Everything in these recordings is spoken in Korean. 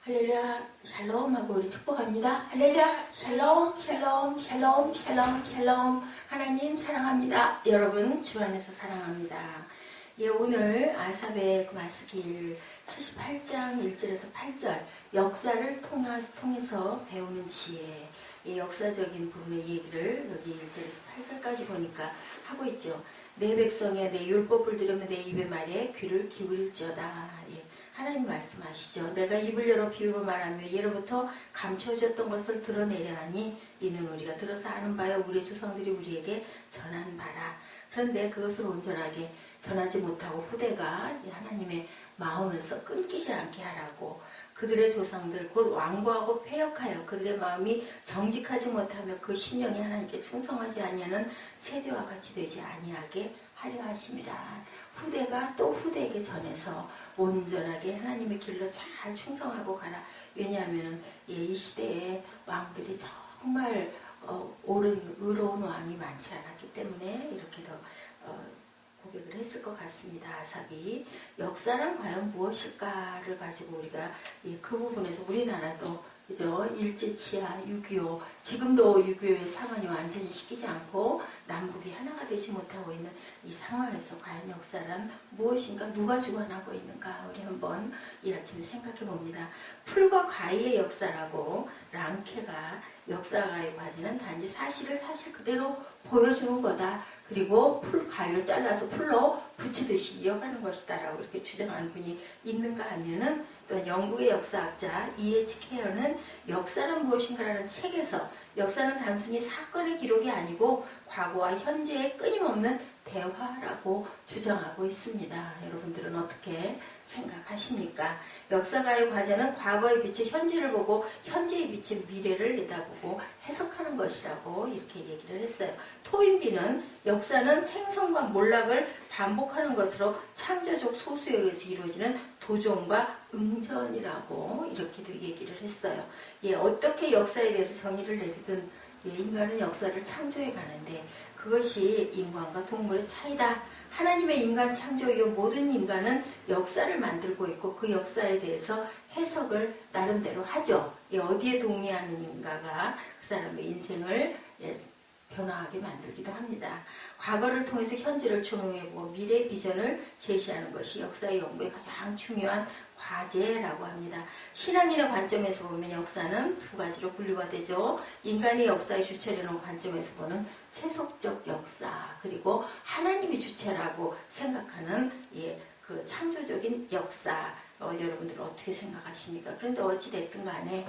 할렐루야 샬롬 하고 우리 축복합니다. 할렐루야 샬롬 샬롬 샬롬 샬롬 샬롬. 하나님 사랑합니다. 여러분 주 안에서 사랑합니다. 예, 오늘 아삽의 마스길 78장 1절에서 8절 역사를 통해서 배우는 지혜, 예, 역사적인 부분의 얘기를 여기 1절에서 8절까지 보니까 하고 있죠. 내 백성에 내 율법을 들으며 내 입의 말에 귀를 기울일지어다. 예, 하나님 말씀하시죠. 내가 입을 열어 비유로 말하며 예로부터 감춰졌던 것을 드러내려 하니 이는 우리가 들어서 아는 바요 우리 조상들이 우리에게 전한 바라. 그런데 그것을 온전하게 전하지 못하고 후대가 하나님의 마음에서 끊기지 않게 하라고, 그들의 조상들 곧 완고하고 패역하여 그들의 마음이 정직하지 못하며 그 심령이 하나님께 충성하지 아니하는 세대와 같이 되지 아니하게 하려 하심이라. 후대가 또 후대에게 전해서 온전하게 하나님의 길로 잘 충성하고 가라. 왜냐하면 이 시대에 왕들이 정말 옳은 의로운 왕이 많지 않았기 때문에 이렇게 더 고백을 했을 것 같습니다. 아삽이 역사란 과연 무엇일까를 가지고 우리가 그 부분에서 우리나라도 그죠? 일제치하 6.25 지금도 6.25의 상황이 완전히 식히지 않고 남북이 하나가 되지 못하고 있는 이 상황에서 과연 역사란 무엇인가, 누가 주관하고 있는가, 우리 한번 이 아침에 생각해 봅니다. 풀과 가위의 역사라고 랑케가 역사가의 과제는 단지 사실을 사실 그대로 보여주는 거다. 그리고 가위를 잘라서 풀로 붙이듯이 이어가는 것이다 라고 이렇게 주장하는 분이 있는가 하면은, 또 영국의 역사학자 E.H. 케어는 역사는 무엇인가라는 책에서 역사는 단순히 사건의 기록이 아니고 과거와 현재의 끊임없는 대화라고 주장하고 있습니다. 여러분들은 어떻게 생각하십니까? 역사가의 과제는 과거의 빛의 현재를 보고 현재의 빛의 미래를 내다보고 해석하는 것이라고 이렇게 얘기를 했어요. 토인비는 역사는 생성과 몰락을 반복하는 것으로 창조적 소수에 의해서 이루어지는 도전과 응전이라고 이렇게도 얘기를 했어요. 예, 어떻게 역사에 대해서 정의를 내리든 인간은 역사를 창조해 가는데 그것이 인간과 동물의 차이다. 하나님의 인간 창조 이후 모든 인간은 역사를 만들고 있고 그 역사에 대해서 해석을 나름대로 하죠. 어디에 동의하는가가 그 사람의 인생을 변화하게 만들기도 합니다. 과거를 통해서 현재를 조명해보고 미래 비전을 제시하는 것이 역사의 연구의 가장 중요한 과제라고 합니다. 신앙인의 관점에서 보면 역사는 두 가지로 분류가 되죠. 인간이 역사의 주체라는 관점에서 보는 세속적 역사, 그리고 하나님이 주체라고 생각하는 그 창조적인 역사. 여러분들은 어떻게 생각하십니까? 그런데 어찌됐든 간에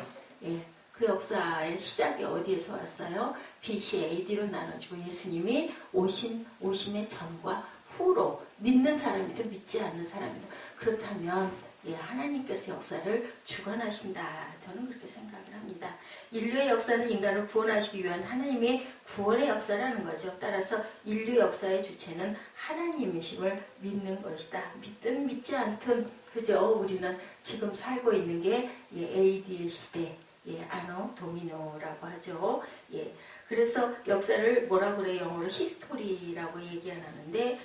그 역사의 시작이 어디에서 왔어요? BC, AD로 나눠지고 예수님이 오심의 전과 후로 믿는 사람이든 믿지 않는 사람이든, 그렇다면 하나님께서 역사를 주관하신다. 저는 그렇게 생각을 합니다. 인류의 역사는 인간을 구원하시기 위한 하나님의 구원의 역사라는 거죠. 따라서 인류 역사의 주체는 하나님이심을 믿는 것이다. 믿든 믿지 않든 그죠? 우리는 지금 살고 있는 게 AD의 시대, 아노 도미노라고 하죠. 그래서 역사를 뭐라고 그래요? 영어로 히스토리라고 얘기하는데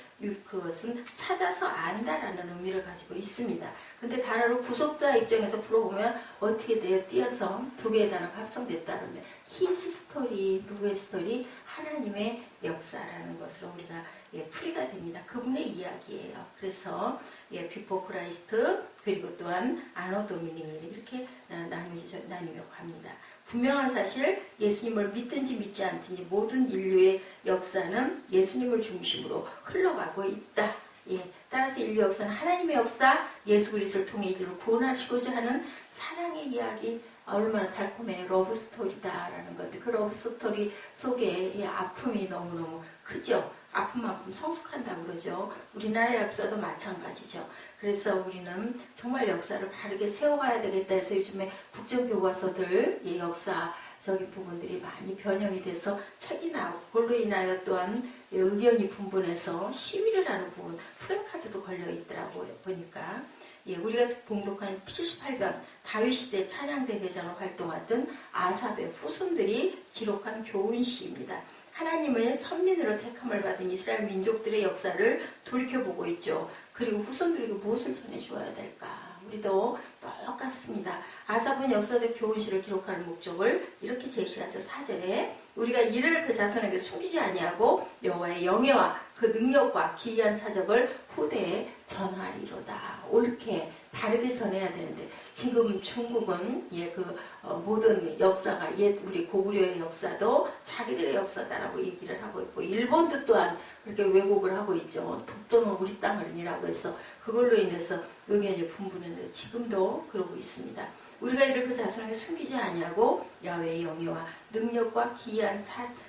그것은 찾아서 안다라는 의미를 가지고 있습니다. 근데 단어를 구속자 입장에서 풀어보면 어떻게 돼요? 띄어서 두 개의 단어가 합성됐다 그러면 his story, 누구의 스토리? 하나님의 역사라는 것으로 우리가 풀이가 됩니다. 그분의 이야기예요. 그래서 before Christ 그리고 또한 anno domini 이렇게 나뉘려고 합니다. 분명한 사실, 예수님을 믿든지 믿지 않든지 모든 인류의 역사는 예수님을 중심으로 흘러가고 있다. 따라서 인류 역사는 하나님의 역사, 예수 그리스도를 통해 인류를 구원하시고자 하는 사랑의 이야기, 얼마나 달콤해, 러브스토리다라는 건데 그 러브스토리 속에 아픔이 너무너무 크죠. 아픔만큼 성숙한다고 그러죠. 우리나라의 역사도 마찬가지죠. 그래서 우리는 정말 역사를 바르게 세워가야 되겠다 해서 요즘에 국정교과서들 역사적인 부분들이 많이 변형이 돼서 책이 나오고, 그걸로 인하여 또한 의견이 분분해서 시위를 하는 부분, 프랭카드도 걸려있더라고요. 보니까 우리가 봉독한 78편 다윗시대 찬양대 대장으로 활동하던 아삽의 후손들이 기록한 교훈시입니다. 하나님의 선민으로 택함을 받은 이스라엘 민족들의 역사를 돌이켜보고 있죠. 그리고 후손들에게 무엇을 전해주어야 될까? 우리도 똑같습니다. 아삽은 역사적 교훈시를 기록하는 목적을 이렇게 제시하죠. 4절에 우리가 이를 그 자손에게 숨기지 아니하고 여호와의 영예와 그 능력과 기이한 사적을 후대에 전하리로다. 옳게 바르게 전해야 되는데 지금 중국은 모든 역사가 옛 우리 고구려의 역사도 자기들의 역사다라고 얘기를 하고 있고 일본도 또한 그렇게 왜곡을 하고 있죠. 독도는 우리 땅이라고 해서 그걸로 인해서 의견이 분분했는데 지금도 그러고 있습니다. 우리가 이를 그 자손에게 숨기지 아니하고 야훼의 영예와 능력과 기이한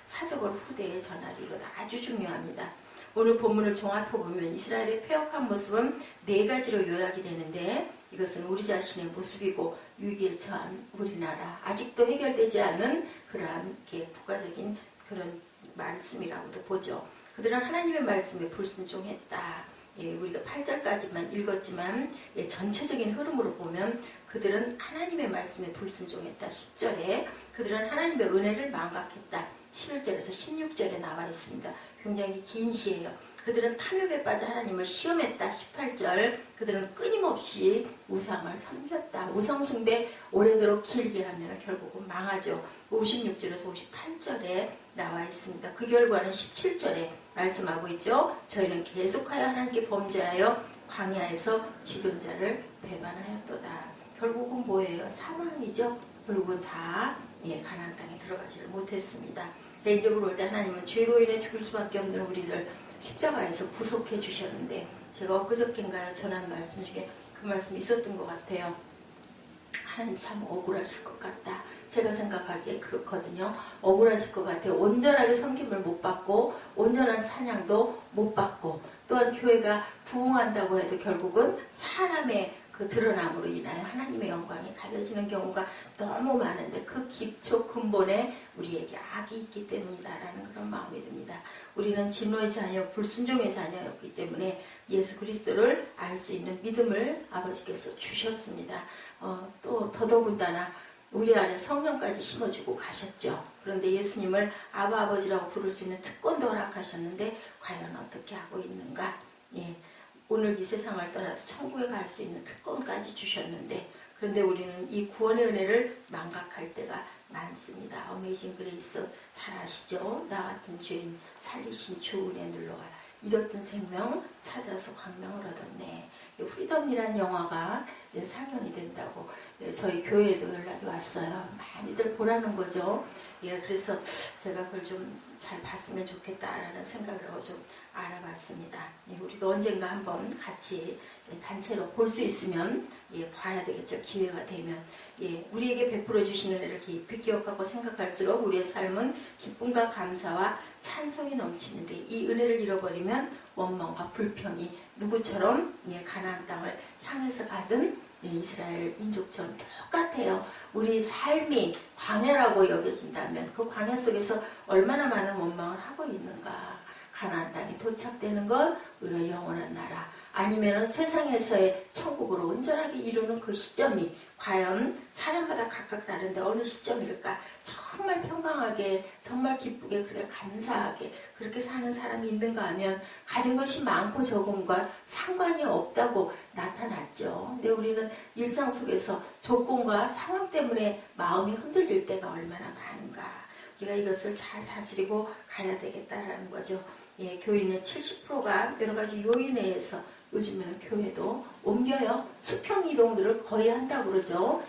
사적을 후대에 전하리로다. 아주 중요합니다. 오늘 본문을 종합해보면 이스라엘의 폐역한 모습은 4가지로 요약이 되는데 이것은 우리 자신의 모습이고 위기에 처한 우리나라 아직도 해결되지 않은 그러한 국가적인 그런 말씀이라고도 보죠. 그들은 하나님의 말씀에 불순종했다. 우리가 8절까지만 읽었지만 전체적인 흐름으로 보면 그들은 하나님의 말씀에 불순종했다. 10절에 그들은 하나님의 은혜를 망각했다. 11절에서 16절에 나와 있습니다. 굉장히 긴 시예요. 그들은 탐욕에 빠져 하나님을 시험했다. 18절 그들은 끊임없이 우상을 섬겼다. 우상숭배 오래도록 길게 하면 결국은 망하죠. 56절에서 58절에 나와 있습니다. 그 결과는 17절에 말씀하고 있죠. 저희는 계속하여 하나님께 범죄하여 광야에서 지존자를 배반하였도다. 결국은 뭐예요? 사망이죠. 결국은 다 가나안 땅에 들어가지를 못했습니다. 개인적으로 볼 때 하나님은 죄로 인해 죽을 수밖에 없는 우리를 십자가에서 구속해 주셨는데 제가 엊그저께인가요 전한 말씀 중에 그 말씀이 있었던 것 같아요. 하나님 참 억울하실 것 같다. 제가 생각하기에 그렇거든요. 억울하실 것 같아요. 온전하게 섬김을 못 받고 온전한 찬양도 못 받고 또한 교회가 부흥한다고 해도 결국은 사람의 그 드러남으로 인하여 하나님의 영광이 가려지는 경우가 너무 많은데 그 기초 근본에 우리에게 악이 있기 때문이다라는 그런 마음이 듭니다. 우리는 진노의 자녀, 불순종의 자녀였기 때문에 예수 그리스도를 알 수 있는 믿음을 아버지께서 주셨습니다. 또 더더군다나 우리 안에 성령까지 심어주고 가셨죠. 그런데 예수님을 아바 아버지라고 부를 수 있는 특권도 허락하셨는데 과연 어떻게 하고 있는가? 오늘 이 세상을 떠나도 천국에 갈 수 있는 특권까지 주셨는데 그런데 우리는 이 구원의 은혜를 망각할 때가 많습니다. 어메이징 그레이스 잘 아시죠? 나 같은 죄인 살리신 주 은혜 눌러가 잃었던 생명 찾아서 광명을 얻었네. 프리덤이라는 영화가 상영이 된다고 저희 교회에도 연락이 왔어요. 많이들 보라는 거죠. 그래서 제가 그걸 좀 잘 봤으면 좋겠다라는 생각을 하고 좀 알아봤습니다. 우리도 언젠가 한번 같이 단체로 볼 수 있으면 봐야 되겠죠. 기회가 되면 우리에게 베풀어 주시는 은혜를 깊이 기억하고 생각할수록 우리의 삶은 기쁨과 감사와 찬송이 넘치는데 이 은혜를 잃어버리면 원망과 불평이 누구처럼 가나안 땅을 향해서 가든 이스라엘 민족처럼 똑같아요. 우리 삶이 광야라고 여겨진다면 그 광야 속에서 얼마나 많은 원망을 하고 있는가. 가나안 땅이 도착되는 건 우리가 영원한 나라 아니면 세상에서의 천국으로 온전하게 이루는 그 시점이 과연 사람마다 각각 다른데 어느 시점일까? 정말 평강하게 정말 기쁘게 그래 감사하게 그렇게 사는 사람이 있는가 하면 가진 것이 많고 적음과 상관이 없다고 나타났죠. 근데 우리는 일상 속에서 조건과 상황 때문에 마음이 흔들릴 때가 얼마나 많은가. 우리가 이것을 잘 다스리고 가야 되겠다라는 거죠. 교인의 70%가 여러 가지 요인에 의해서 요즘에는 교회도 옮겨요. 수평 이동들을 거의 한다고 그러죠.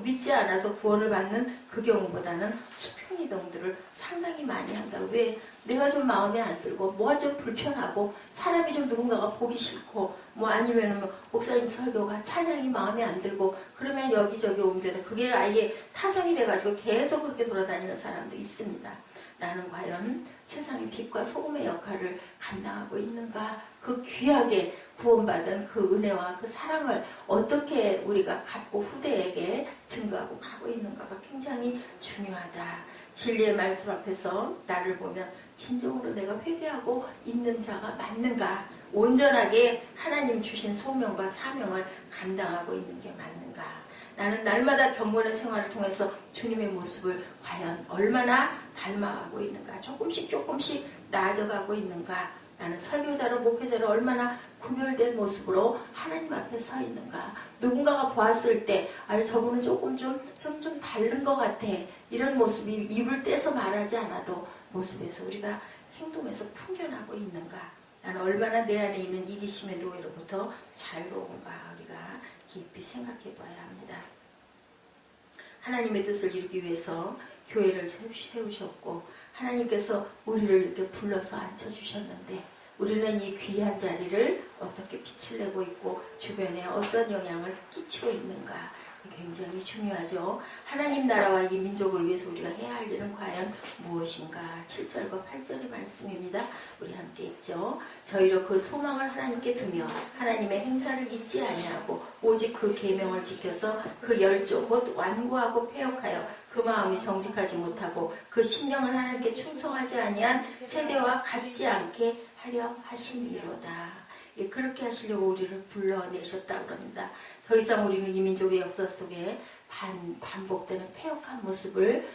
믿지 않아서 구원을 받는 그 경우보다는 수평 이동들을 상당히 많이 한다고. 왜? 내가 좀 마음에 안 들고 뭐가 좀 불편하고 사람이 좀 누군가가 보기 싫고 아니면 목사님 설교가 찬양이 마음에 안 들고 그러면 여기저기 옮겨서 그게 아예 타성이 돼가지고 계속 그렇게 돌아다니는 사람도 있습니다. 나는 과연 세상의 빛과 소금의 역할을 감당하고 있는가? 그 귀하게 구원받은 그 은혜와 그 사랑을 어떻게 우리가 갚고 후대에게 증거하고 가고 있는가가 굉장히 중요하다. 진리의 말씀 앞에서 나를 보면 진정으로 내가 회개하고 있는 자가 맞는가? 온전하게 하나님 주신 소명과 사명을 감당하고 있는 게 맞는가? 나는 날마다 경건의 생활을 통해서 주님의 모습을 과연 얼마나 닮아가고 있는가? 조금씩 나아져가고 있는가? 나는 설교자로 목회자로 얼마나 구별된 모습으로 하나님 앞에 서 있는가. 누군가가 보았을 때 저분은 조금 좀 다른 것 같아. 이런 모습이 입을 떼서 말하지 않아도 모습에서 우리가 행동에서 풍겨나고 있는가. 나는 얼마나 내 안에 있는 이기심의 노예로부터 자유로운가. 우리가 깊이 생각해 봐야 합니다. 하나님의 뜻을 이루기 위해서 교회를 세우셨고 하나님께서 우리를 이렇게 불러서 앉혀주셨는데 우리는 이 귀한 자리를 어떻게 빛을 내고 있고 주변에 어떤 영향을 끼치고 있는가. 굉장히 중요하죠. 하나님 나라와 이 민족을 위해서 우리가 해야 할 일은 과연 무엇인가. 7절과 8절의 말씀입니다. 우리 함께 읽죠. 저희로 그 소망을 하나님께 두며 하나님의 행사를 잊지 아니하고 오직 그 계명을 지켜서 그 열조 곧 완고하고 패역하여 그 마음이 정직하지 못하고 그 심령을 하나님께 충성하지 아니한 세대와 같지 않게 하려 하심이로다. 예, 그렇게 하시려고 우리를 불러내셨다고 합니다. 더 이상 우리는 이 민족의 역사 속에 반복되는 패역한 모습을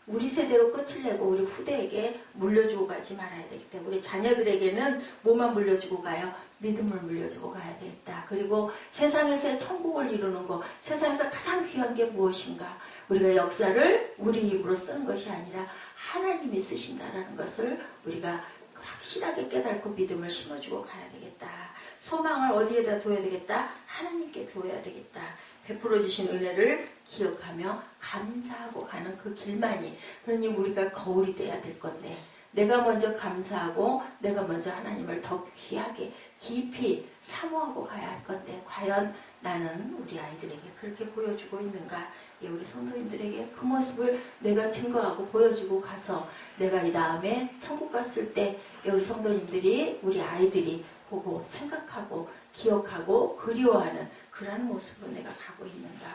우리 세대로 끝을 내고 우리 후대에게 물려주고 가지 말아야 되기 때문에 우리 자녀들에게는 뭐만 물려주고 가요? 믿음을 물려주고 가야 되겠다. 그리고 세상에서의 천국을 이루는 것, 세상에서 가장 귀한 게 무엇인가? 우리가 역사를 우리 입으로 쓰는 것이 아니라 하나님이 쓰신다는 것을 우리가 확실하게 깨닫고 믿음을 심어주고 가야 되겠다. 소망을 어디에다 둬야 되겠다? 하나님께 두어야 되겠다. 베풀어 주신 은혜를 기억하며 감사하고 가는 그 길만이, 그러니 우리가 거울이 돼야 될 건데 내가 먼저 감사하고 내가 먼저 하나님을 더 귀하게 깊이 사모하고 가야 할 건데 과연 나는 우리 아이들에게 그렇게 보여주고 있는가? 우리 성도님들에게 그 모습을 내가 증거하고 보여주고 가서 내가 이 다음에 천국 갔을 때 우리 성도님들이 우리 아이들이 보고 생각하고 기억하고 그리워하는 그런 모습으로 내가 가고 있는가.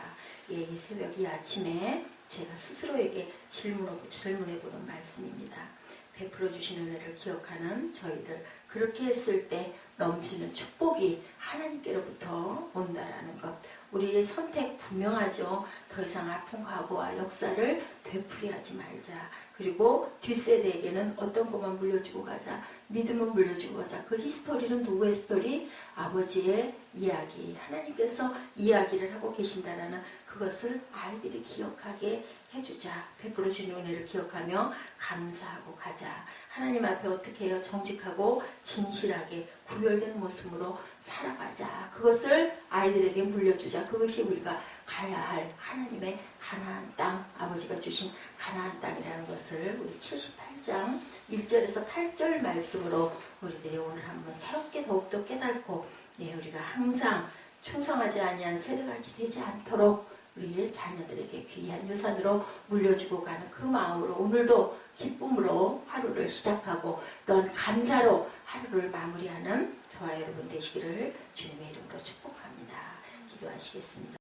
이 새벽 이 아침에 제가 스스로에게 질문해보는 말씀입니다. 베풀어 주신 은혜를 기억하는 저희들, 그렇게 했을 때 넘치는 축복이 하나님께로부터 온다라는 것. 우리의 선택 분명하죠. 더 이상 아픈 과거와 역사를 되풀이하지 말자. 그리고 뒷세대에게는 어떤 것만 물려주고 가자. 믿음은 물려주고 가자. 그 히스토리는 누구의 스토리? 아버지의 이야기. 하나님께서 이야기를 하고 계신다라는 그것을 아이들이 기억하게 해주자. 베풀어 주신 은혜를 기억하며 감사하고 가자. 하나님 앞에 어떻게 해요? 정직하고 진실하게 구별된 모습으로 살아가자. 그것을 아이들에게 물려주자. 그것이 우리가 가야 할 하나님의 가나안 땅, 아버지가 주신 가나안 땅이라는 것을 우리 78장 1절에서 8절 말씀으로 우리들이 오늘 한번 새롭게 더욱더 깨닫고 우리가 항상 충성하지 아니한 세대같이 되지 않도록 우리의 자녀들에게 귀한 유산으로 물려주고 가는 그 마음으로 오늘도 기쁨으로 하루를 시작하고 또한 감사로 하루를 마무리하는 저와 여러분 되시기를 주님의 이름으로 축복합니다. 기도하시겠습니다.